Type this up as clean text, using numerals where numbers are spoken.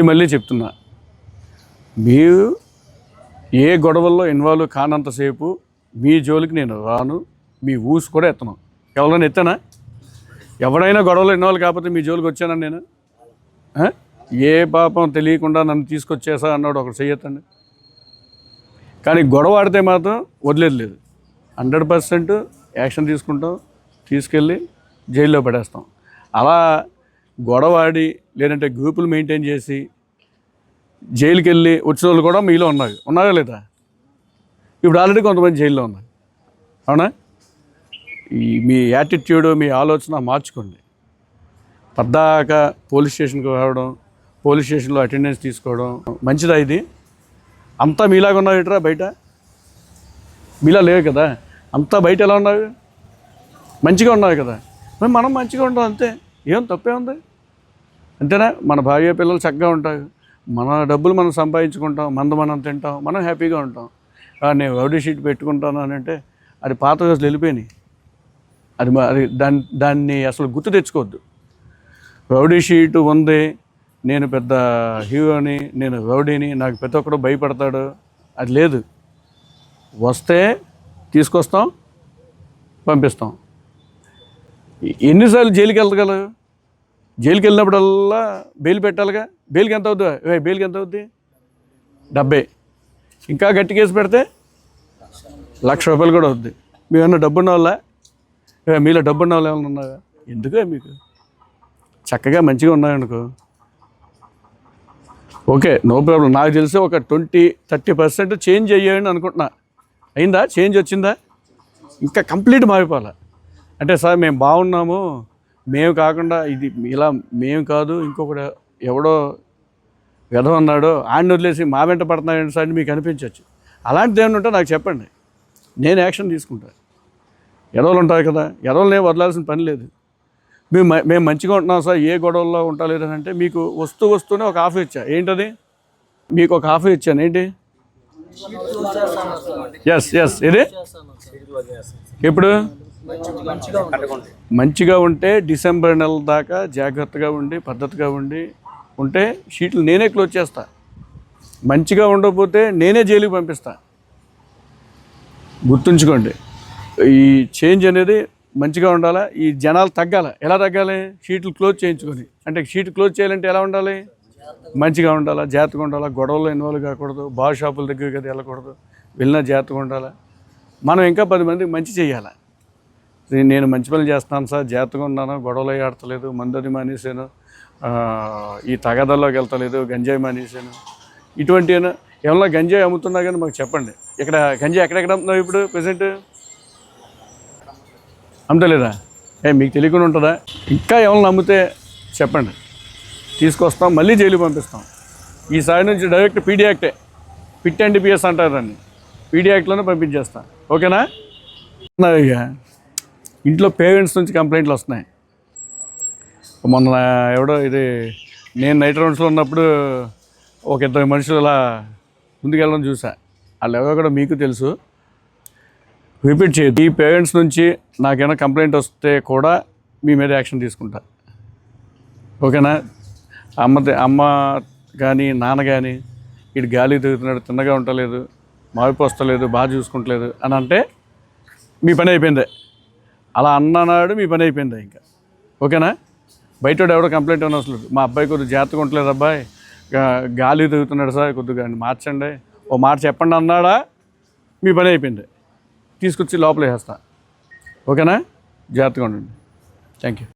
మళ్ళీ చెప్తున్నా, మీరు ఏ గొడవల్లో ఇన్వాల్వ్ కానంతసేపు మీ జోలికి నేను రాను, మీ ఊసు కూడా ఎత్తను. ఎవరైనా ఎత్తానా? ఎవడైనా గొడవలో ఇన్వాల్వ్ కాకపోతే మీ జోలికి వచ్చానా నేను? ఏ పాపం తెలియకుండా నన్ను తీసుకొచ్చేసా అన్నాడు ఒకటి చెయ్యొద్దండి. కానీ గొడవ ఆడితే మాత్రం వదిలేదు లేదు, 100% యాక్షన్ తీసుకుంటాం, తీసుకెళ్ళి జైల్లో పడేస్తాం. అలా గొడవ ఆడి లేదంటే గ్రూపులు మెయింటైన్ చేసి జైలుకి వెళ్ళి వచ్చిన వాళ్ళు కూడా మీలో ఉన్నారా లేదా? ఇప్పుడు ఆల్రెడీ కొంతమంది జైల్లో ఉన్నారు, అవునా? మీ యాటిట్యూడ్, మీ ఆలోచన మార్చుకోండి. పద్దాక పోలీస్ స్టేషన్కి రావడం, పోలీస్ స్టేషన్లో అటెండెన్స్ తీసుకోవడం మంచిదా? ఇది అంతా మీలాగా ఉన్నావు ఇట్రా, బయట మీలా లేవు కదా, అంతా బయట ఎలా ఉన్నావు? మంచిగా ఉన్నావు కదా, మరి మనం మంచిగా ఉంటాం అంతే, ఏం తప్పే ఉంది? అంతేనా? మన భార్య పిల్లలు చక్కగా ఉంటారు, మన డబ్బులు మనం సంపాదించుకుంటాం, మనం తింటాం, మనం హ్యాపీగా ఉంటాం. నేను రౌడీ షీట్ పెట్టుకుంటాను అని అంటే అది పాత రోజులు వెళ్ళిపోయినాయి. అది దాన్ని అసలు గుర్తు తెచ్చుకోవద్దు. రౌడీ షీటు ఉంది, నేను పెద్ద హీరోని, నేను రౌడీని, నాకు ప్రతి ఒక్కడు భయపడతాడు, అది లేదు. వస్తే తీసుకొస్తాం, పంపిస్తాం. ఎన్నిసార్లు జైలుకి వెళ్ళగలరు? జైలుకి వెళ్ళినప్పుడల్లా బెయిల్ పెట్టాలిగా. బెయిల్కి ఎంత అవుద్ది? బెయిల్కి ఎంత అవుద్ది? 70. ఇంకా గట్టి కేసు పెడితే ₹1,00,000 కూడా అవుద్ది. మీరేమన్నా డబ్బున్న వాళ్ళ? మీలో డబ్బున్న వాళ్ళు ఏమన్నా ఉన్నారా? ఎందుకే మీకు? చక్కగా మంచిగా ఉన్నాయనుకో, ఓకే, నో ప్రాబ్లం. నాకు తెలిసి ఒక 20-30% చేంజ్ అయ్యాయని అనుకుంటున్నా. అయిందా? చేంజ్ వచ్చిందా? ఇంకా కంప్లీట్ మారిపోవాలి. అంటే సార్ మేము బాగున్నాము, మేము కాకుండా ఇది ఇలా మేము కాదు, ఇంకొకటి ఎవడో వెధవన్నాడు ఆయన వదిలేసి మా వెంట పడుతున్నాడు సార్ అని మీకు అనిపించవచ్చు. అలాంటిది ఏమైనా ఉంటే నాకు చెప్పండి, నేను యాక్షన్ తీసుకుంటాను. ఎదవలు ఉంటాయి కదా, ఎదవలనే వదలాల్సిన పని లేదు. మేము మంచిగా ఉంటున్నాం సార్, ఏ గొడవల్లో ఉంటలేదని అంటే మీకు వస్తూనే ఒక ఆఫర్ ఇచ్చా. ఏంటది? మీకు ఒక ఆఫర్ ఇచ్చాను. ఏంటి? ఎస్ ఇది ఇప్పుడు మంచిగా ఉంటే డిసెంబర్ నెల దాకా జాగ్రత్తగా ఉండి పద్ధతిగా ఉంటే షీట్లు నేనే క్లోజ్ చేస్తా. మంచిగా ఉండకపోతే నేనే జైలుకి పంపిస్తా. గుర్తుంచుకోండి, ఈ చేంజ్ అనేది మంచిగా ఉండాలా, ఈ జనాలు తగ్గాల. ఎలా తగ్గాలి? షీట్లు క్లోజ్ చేయించుకొని. అంటే షీట్ క్లోజ్ చేయాలంటే ఎలా ఉండాలి? మంచిగా ఉండాలా, జాగ్రత్తగా ఉండాలా, గొడవల్లో ఇన్వాల్వ్ కాకూడదు, బార్ షాపుల దగ్గరికి అది వెళ్ళకూడదు, వెళ్ళినా జాగ్రత్తగా ఉండాలా. మనం ఇంకా 10 మందికి మంచి చేయాలి. నేను మంచి పనులు చేస్తాను సార్, జాగ్రత్తగా ఉన్నాను, గొడవలు ఆడతలేదు, మందది మానేసాను, ఈ తగాదాల్లోకి వెళ్తలేదు, గంజాయి మానేసాను, ఇటువంటి ఏమన్నా గంజాయి అమ్ముతున్నా కానీ మాకు చెప్పండి. ఇక్కడ గంజాయి ఎక్కడెక్కడ అమ్ముతున్నావు ఇప్పుడు ప్రెసెంట్? అమ్ముతలేదా? మీకు తెలియకుండా ఉంటుందా? ఇంకా ఏమన్నా అమ్మితే చెప్పండి, తీసుకొస్తాం, మళ్ళీ జైలు పంపిస్తాం. ఈసారి నుంచి డైరెక్ట్ పీడీ యాక్టే, పిట్ అండ్ పిఎస్ అంటారు దాన్ని, పీడీ యాక్ట్లోనే పంపించేస్తాను. ఓకేనా? ఇక ఇంట్లో పేరెంట్స్ నుంచి కంప్లైంట్లు వస్తున్నాయి. మొన్న ఎవడో ఇది నేను నైట్ రౌండ్స్లో ఉన్నప్పుడు ఒక 2 మనుషులు ఇలా ముందుకెళ్ళడం చూసా. వాళ్ళు ఎవరో కూడా మీకు తెలుసు, రిపీట్ చేయదు. ఈ పేరెంట్స్ నుంచి నాకేమైనా కంప్లైంట్ వస్తే కూడా మీ మీద యాక్షన్ తీసుకుంటా. ఓకేనా? అమ్మ కానీ నాన్న కానీ ఇటు గాలి తిరుగుతున్నాడు, తిన్నగా ఉండలేదు, మార్పు వస్తలేదు, బాగా చూసుకుంటలేదు అని అంటే మీ పని అయిపోయిందే. అలా అన్ననాడు మీ పని అయిపోయింది ఇంకా. ఓకేనా? బయట ఎవడో కంప్లైంట్ అని వస్తలేదు, మా అబ్బాయి కొద్దిగా జాగ్రత్తగా ఉండలేదు, అబ్బాయి గాలి తిరుగుతున్నాడు సార్, కొద్దిగా మార్చండి, ఓ మాట చెప్పండి అన్నాడా మీ పని అయిపోయింది, తీసుకొచ్చి లోపల వేస్తా. ఓకేనా? జాగ్రత్తగా ఉండండి. Thank you.